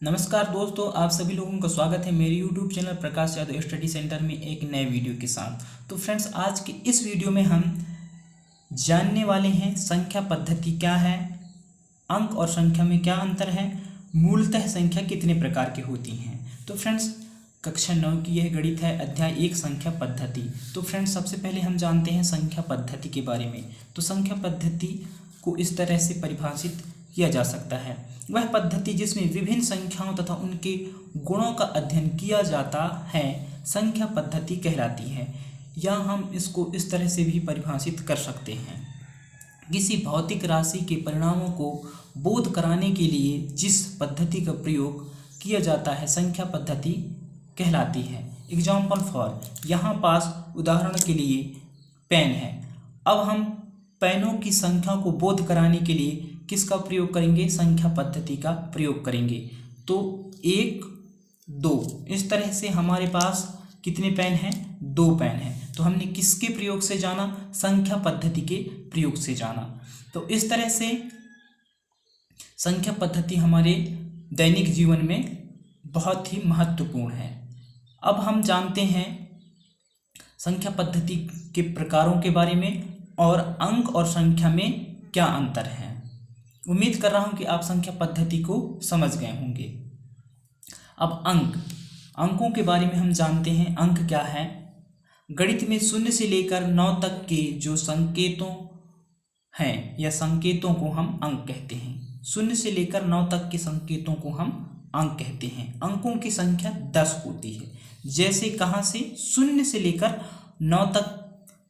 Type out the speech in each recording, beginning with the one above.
नमस्कार दोस्तों, आप सभी लोगों का स्वागत है मेरे YouTube channel Prakash Yadav study centre में एक नए वीडियो के साथ। तो फ्रेंड्स, आज के इस वीडियो में हम जानने वाले हैं संख्या पद्धति क्या है, अंक और संख्या में क्या अंतर है, मूलतः संख्या कितने प्रकार की होती हैं। तो फ्रेंड्स, कक्षा 9 की यह गणित है, अध्याय 1 संख्या पद्धति। तो फ्रेंड्स, सबसे पहले हम जानते हैं संख्या पद्धति के बारे में। तो संख्या पद्धति को इस तरह से परिभाषित किया जा सकता है, वह पद्धति जिसमें विभिन्न संख्याओं तथा उनके गुणों का अध्ययन किया जाता है संख्या पद्धति कहलाती है। या हम इसको इस तरह से भी परिभाषित कर सकते हैं, किसी भौतिक राशि के परिणामों को बोध कराने के लिए जिस पद्धति का प्रयोग किया जाता है संख्या पद्धति कहलाती है। एग्जाम्पल फॉर, यहाँ पास उदाहरण के लिए पेन है। अब हम पेनों की संख्या को बोध कराने के लिए किसका प्रयोग करेंगे? संख्या पद्धति का प्रयोग करेंगे। तो 1, 2 इस तरह से हमारे पास कितने पेन हैं? 2 पेन हैं। तो हमने किसके प्रयोग से जाना? संख्या पद्धति के प्रयोग से जाना। तो इस तरह से संख्या पद्धति हमारे दैनिक जीवन में बहुत ही महत्वपूर्ण है। अब हम जानते हैं संख्या पद्धति के प्रकारों के बारे में और अंक और संख्या में क्या अंतर है। उम्मीद कर रहा हूं कि आप संख्या पद्धति को समझ गए होंगे। अब अंकों के बारे में हम जानते हैं। अंक क्या है? गणित में 0 से लेकर 9 तक के जो संकेतों हैं या संकेतों को हम अंक कहते हैं। 0 से लेकर 9 तक के संकेतों को हम अंक कहते हैं। अंकों की संख्या 10 होती है। जैसे कहाँ से? 0 से लेकर 9 तक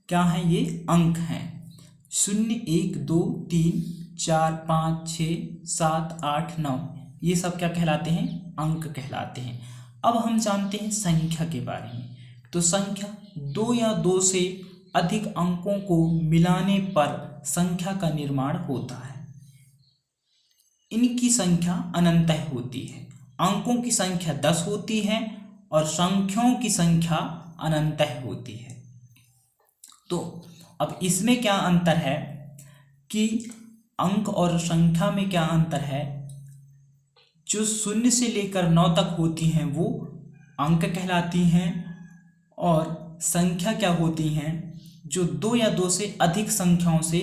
क्या है? ये अंक हैं। 0, 1, 2, 3, 4, 5, 6, 7, 8, 9 ये सब क्या कहलाते हैं? अंक कहलाते हैं। अब हम जानते हैं संख्या के बारे में। तो संख्या 2 या 2 से अधिक अंकों को मिलाने पर संख्या का निर्माण होता है। इनकी संख्या अनंत होती है। अंकों की संख्या 10 होती है और संख्याओं की संख्या अनंत होती है। तो अब इसमें क्या अंतर है कि अंक और संख्या में क्या अंतर है? जो 0 से लेकर 9 तक होती हैं वो अंक कहलाती हैं, और संख्या क्या होती हैं? जो 2 या 2 से अधिक संख्याओं से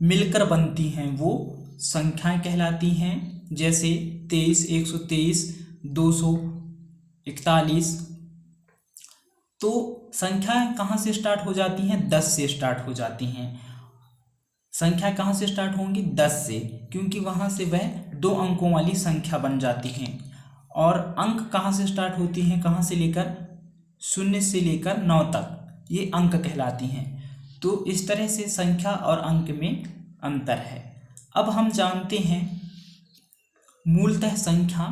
मिलकर बनती हैं वो संख्याएं कहलाती हैं। जैसे 23, 123, 241। तो संख्याएं कहाँ से स्टार्ट हो जाती हैं? 10 से स्टार्ट हो जाती हैं। संख्या कहाँ से स्टार्ट होंगी? 10 से, क्योंकि वहाँ से वह 2 अंकों वाली संख्या बन जाती हैं। और अंक कहाँ से स्टार्ट होती हैं? कहाँ से लेकर? 0 से लेकर 9 तक ये अंक कहलाती हैं। तो इस तरह से संख्या और अंक में अंतर है। अब हम जानते हैं मूलतः संख्या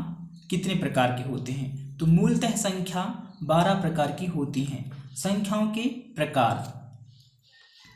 कितने प्रकार के होते हैं। तो मूलतः संख्या 12 प्रकार की होती हैं। संख्याओं के प्रकार,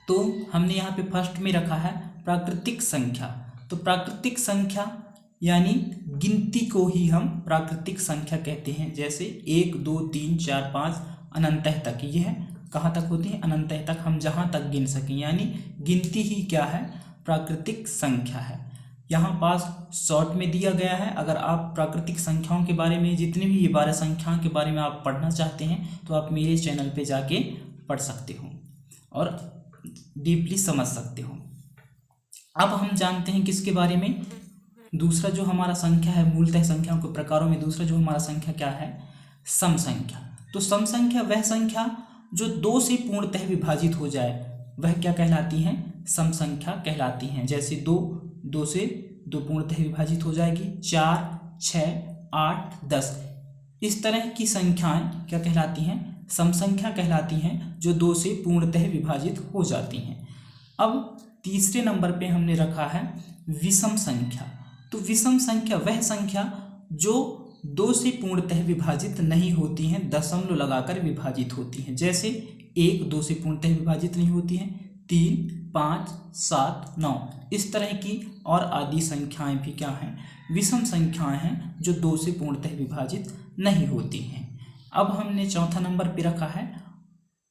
तो हमने यहाँ पे फर्स्ट में रखा है प्राकृतिक संख्या। तो प्राकृतिक संख्या यानी गिनती को ही हम प्राकृतिक संख्या कहते हैं। जैसे 1, 2, 3, 4, 5 अनंत तक, यह कहाँ तक होती है? अनंत तक, हम जहाँ तक गिन सकें, यानी गिनती ही क्या है? प्राकृतिक संख्या है। यहाँ पास शॉर्ट में दिया गया है। अगर आप प्राकृतिक संख्याओं के बारे में, जितनी भी ये 12 संख्याओं के बारे में आप पढ़ना चाहते हैं तो आप मेरे चैनल पे जाके पढ़ सकते हो और डीपली समझ सकते हो। अब हम जानते हैं किसके बारे में? दूसरा जो हमारा संख्या है, मूलतः संख्याओं के प्रकारों में दूसरा जो हमारा संख्या क्या है? सम संख्या। तो सम संख्या वह संख्या जो 2 से पूर्णतः विभाजित हो जाए, वह क्या कहलाती है? सम संख्या कहलाती हैं। जैसे 2 से 2 पूर्णतः विभाजित हो जाएगी। 4, 6, 8, 10 इस तरह की संख्याएं क्या कहलाती हैं? सम संख्या कहलाती हैं, जो 2 से पूर्णतः विभाजित हो जाती हैं। अब तीसरे नंबर पे हमने रखा है विषम संख्या। तो विषम संख्या वह संख्या जो 2 से पूर्णतः विभाजित नहीं होती हैं, दशमलव लगाकर विभाजित होती हैं। जैसे 1 2 से पूर्णतः विभाजित नहीं होती है, 3, 5, 7, 9 इस तरह की और आदि संख्याएं भी क्या हैं? विषम संख्याएं हैं, जो 2 से पूर्णतः विभाजित नहीं होती हैं। अब हमने चौथा नंबर पे रखा है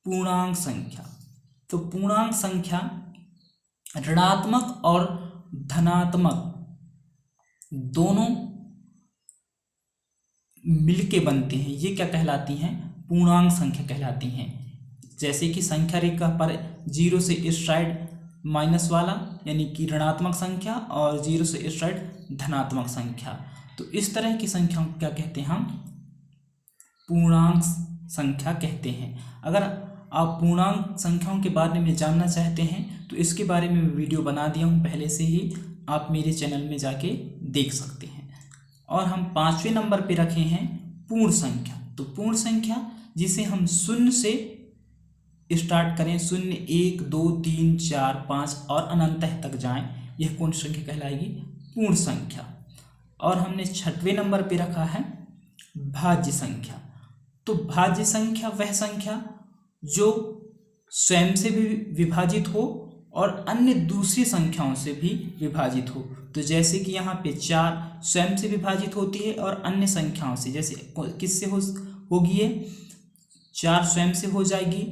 पूर्णांक संख्या। तो पूर्णांक संख्या ऋणात्मक और धनात्मक दोनों मिलके बनते हैं, ये क्या कहलाती हैं? पूर्णांक संख्या कहलाती हैं। जैसे कि संख्या रेखा पर 0 से इस साइड माइनस वाला यानी कि ऋणात्मक संख्या और 0 से इस साइड धनात्मक संख्या, तो इस तरह की संख्याओं को क्या कहते हैं? हम पूर्णांक संख्या कहते हैं। अगर आप पूर्णांक संख्याओं के बारे में जानना चाहते हैं तो इसके बारे में वीडियो बना दिया हूँ पहले से ही, आप मेरे चैनल में जाके देख सकते हैं। और हम 5वें नंबर पे रखे हैं पूर्ण संख्या। तो पूर्ण संख्या जिसे हम शून्य से स्टार्ट करें, 0 1 2 3 4 5 और अनंत तक जाएं, यह कौन सी संख्या कहलाएगी? पूर्ण संख्या। और हमने 6वें नंबर पे रखा है भाज्य संख्या। तो भाज्य संख्या वह संख्या जो स्वयं से भी विभाजित हो और अन्य दूसरी संख्याओं से भी विभाजित हो। तो जैसे कि यहाँ पे 4 स्वयं से विभाजित होती है और अन्य संख्याओं से, जैसे किससे होगी ये? 4 स्वयं से हो जाएगी,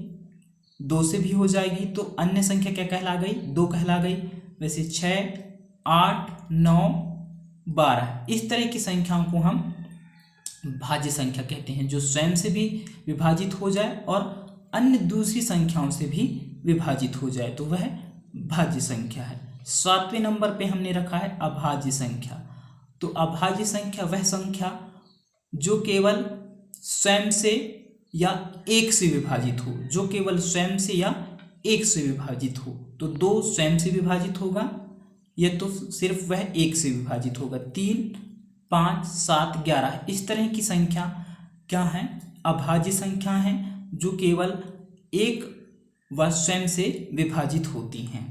2 से भी हो जाएगी, तो अन्य संख्या क्या कहला गई? 2 कहला गई। वैसे 6 8 9 12 इस तरह की संख्याओं को हम भाज्य संख्या कहते हैं, जो स्वयं से भी विभाजित हो जाए और अन्य दूसरी संख्याओं से भी विभाजित हो जाए, तो वह भाज्य संख्या है। 7वें नंबर पे हमने रखा है अभाज्य संख्या। तो अभाज्य संख्या वह संख्या जो केवल स्वयं से या एक से विभाजित हो, जो केवल स्वयं से या एक से विभाजित हो। तो 2 स्वयं से विभाजित होगा, यह तो सिर्फ वह एक से विभाजित होगा। 3 5 7 11 इस तरह की संख्या क्या है? अभाज्य संख्या है, जो केवल एक व स्वयं से विभाजित होती हैं।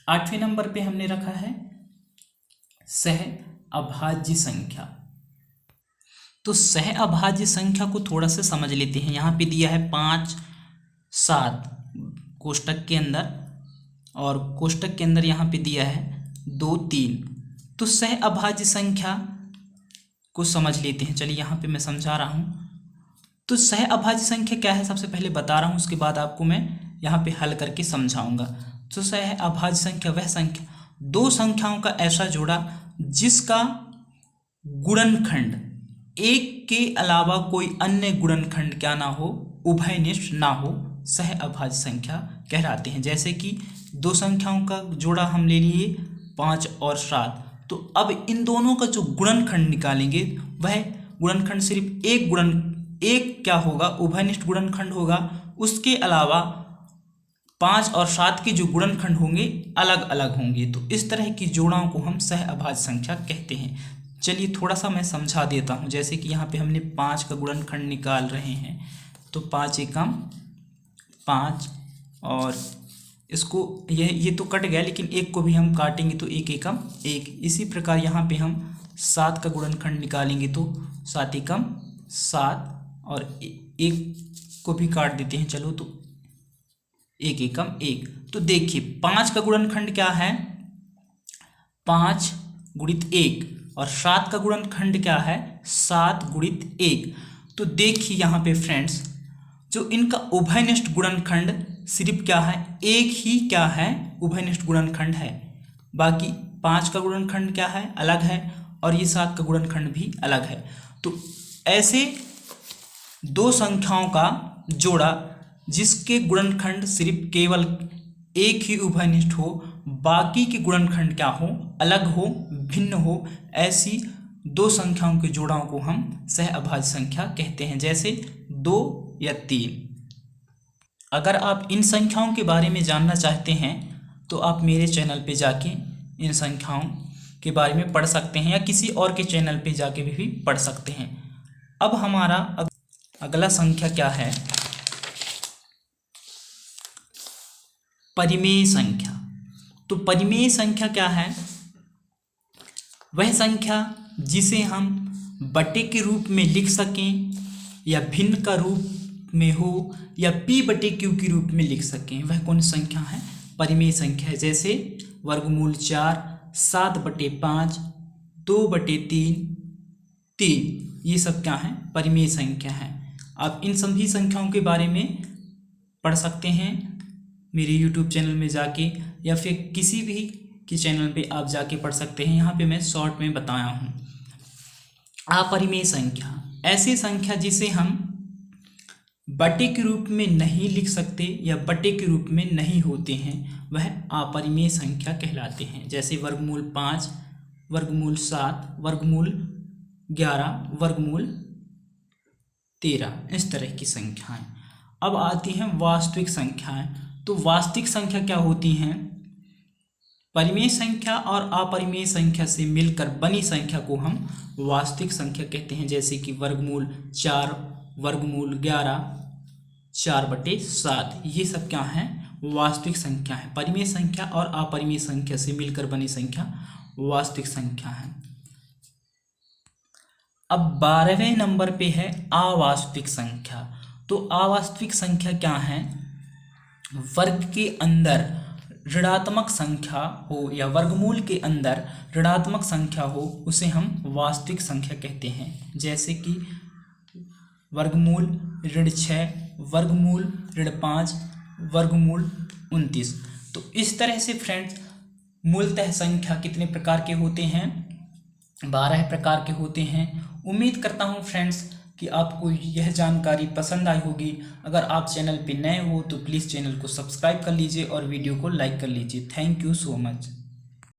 8वें नंबर पे हमने रखा है सह अभाज्य संख्या। तो सह अभाज्य संख्या को थोड़ा सा समझ लेते हैं। यहाँ पे दिया है 5 7 कोष्टक के अंदर, और कोष्टक के अंदर यहाँ पे दिया है 2 3। तो सह अभाज्य संख्या को समझ लेते हैं। चलिए यहाँ पे मैं समझा रहा हूँ। तो सह अभाज्य संख्या क्या है सबसे पहले बता रहा हूँ, उसके बाद आपको मैं यहाँ पे हल करके समझाऊंगा। तो सह अभाज्य संख्या वह संख्या, दो संख्याओं का ऐसा जोड़ा जिसका गुणनखंड एक के अलावा कोई अन्य गुणनखंड क्या ना हो, उभयनिष्ठ ना हो, सह अभाज्य संख्या कहलाते हैं। जैसे कि दो संख्याओं का जोड़ा हम ले लिए 5 और 7, तो अब इन दोनों का जो गुणनखंड निकालेंगे वह गुणनखंड सिर्फ एक क्या होगा, उभयनिष्ठ गुणनखंड होगा। उसके अलावा 5 और 7 के जो गुणनखंड होंगे अलग अलग होंगे। तो इस तरह की जोड़ों को हम सह अभाज्य संख्या कहते हैं। चलिए थोड़ा सा मैं समझा देता हूँ। जैसे कि यहाँ पे हमने 5 का गुणनखंड निकाल रहे हैं, तो 5 एकम 5, और इसको ये तो कट गया, लेकिन एक को भी हम काटेंगे तो 1 एकम 1। इसी प्रकार यहाँ पे हम 7 का गुणनखंड निकालेंगे तो 7 एकम 7, और 1 को भी काट देते हैं, चलो तो 1 एकम 1। तो देखिए 5 का गुणनखंड क्या है, 5 गुणित 1, और 7 का गुणनखंड क्या है, 7 गुणित 1। तो देखिए यहाँ पे फ्रेंड्स, जो इनका उभयनिष्ठ गुणनखंड सिर्फ क्या है, एक ही क्या है, उभयनिष्ठ गुणनखंड है। बाकी 5 का गुणनखंड क्या है, अलग है, और ये 7 का गुणनखंड भी अलग है। तो ऐसे दो संख्याओं का जोड़ा जिसके गुणनखंड सिर्फ केवल एक ही उभयनिष्ठ हो, बाकी के गुणनखंड क्या हो, अलग हो, भिन्न हो, ऐसी दो संख्याओं के जोड़ों को हम सह अभाज्य संख्या कहते हैं। जैसे 2 या 3। अगर आप इन संख्याओं के बारे में जानना चाहते हैं तो आप मेरे चैनल पे जाके इन संख्याओं के बारे में पढ़ सकते हैं, या किसी और के चैनल पे जाके भी पढ़ सकते हैं। अब हमारा अगला संख्या क्या है, परिमेय संख्या। तो परिमेय संख्या क्या है, वह संख्या जिसे हम बटे के रूप में लिख सकें, या भिन्न का रूप में हो, या p बटे q के रूप में लिख सकें, वह कौन संख्या है, परिमेय संख्या है। जैसे वर्गमूल 4, 7 बटे 5, 2 बटे 3, ये सब क्या है, परिमेय संख्या है। आप इन सभी संख्याओं के बारे में पढ़ सकते हैं मेरे YouTube चैनल में जाके, या फिर किसी भी के चैनल पे आप जाके पढ़ सकते हैं। यहाँ पे मैं शॉर्ट में बताया हूँ। अपरिमेय संख्या ऐसी संख्या जिसे हम बटे के रूप में नहीं लिख सकते या बटे के रूप में नहीं होते हैं, वह अपरिमेय संख्या कहलाते हैं। जैसे वर्गमूल 5, वर्गमूल 7, वर्गमूल 11, वर्गमूल 13, इस तरह की संख्याएं। अब आती हैं वास्तविक संख्याएं। तो वास्तविक संख्या क्या होती हैं? परिमेय संख्या और अपरिमेय संख्या से मिलकर बनी संख्या को हम वास्तविक संख्या कहते हैं। जैसे कि वर्गमूल 4, वर्गमूल 11, 4/7, ये सब क्या हैं? वास्तविक संख्या है। परिमेय संख्या और अपरिमेय संख्या से मिलकर बनी संख्या वास्तविक संख्या है। अब 12वें नंबर पे है अवास्तविक संख्या। तो अवास्तविक संख्या क्या है? वर्ग के अंदर ऋणात्मक संख्या हो या वर्गमूल के अंदर ऋणात्मक संख्या हो, उसे हम वास्तविक संख्या कहते हैं। जैसे कि वर्गमूल -6, वर्गमूल -5, वर्गमूल 29। तो इस तरह से फ्रेंड्स मूलतः संख्या कितने प्रकार के होते हैं? 12 प्रकार के होते हैं। उम्मीद करता हूँ फ्रेंड्स कि आपको यह जानकारी पसंद आई होगी। अगर आप चैनल पे नए हो तो प्लीज़ चैनल को सब्सक्राइब कर लीजिए और वीडियो को लाइक कर लीजिए। Thank you so much.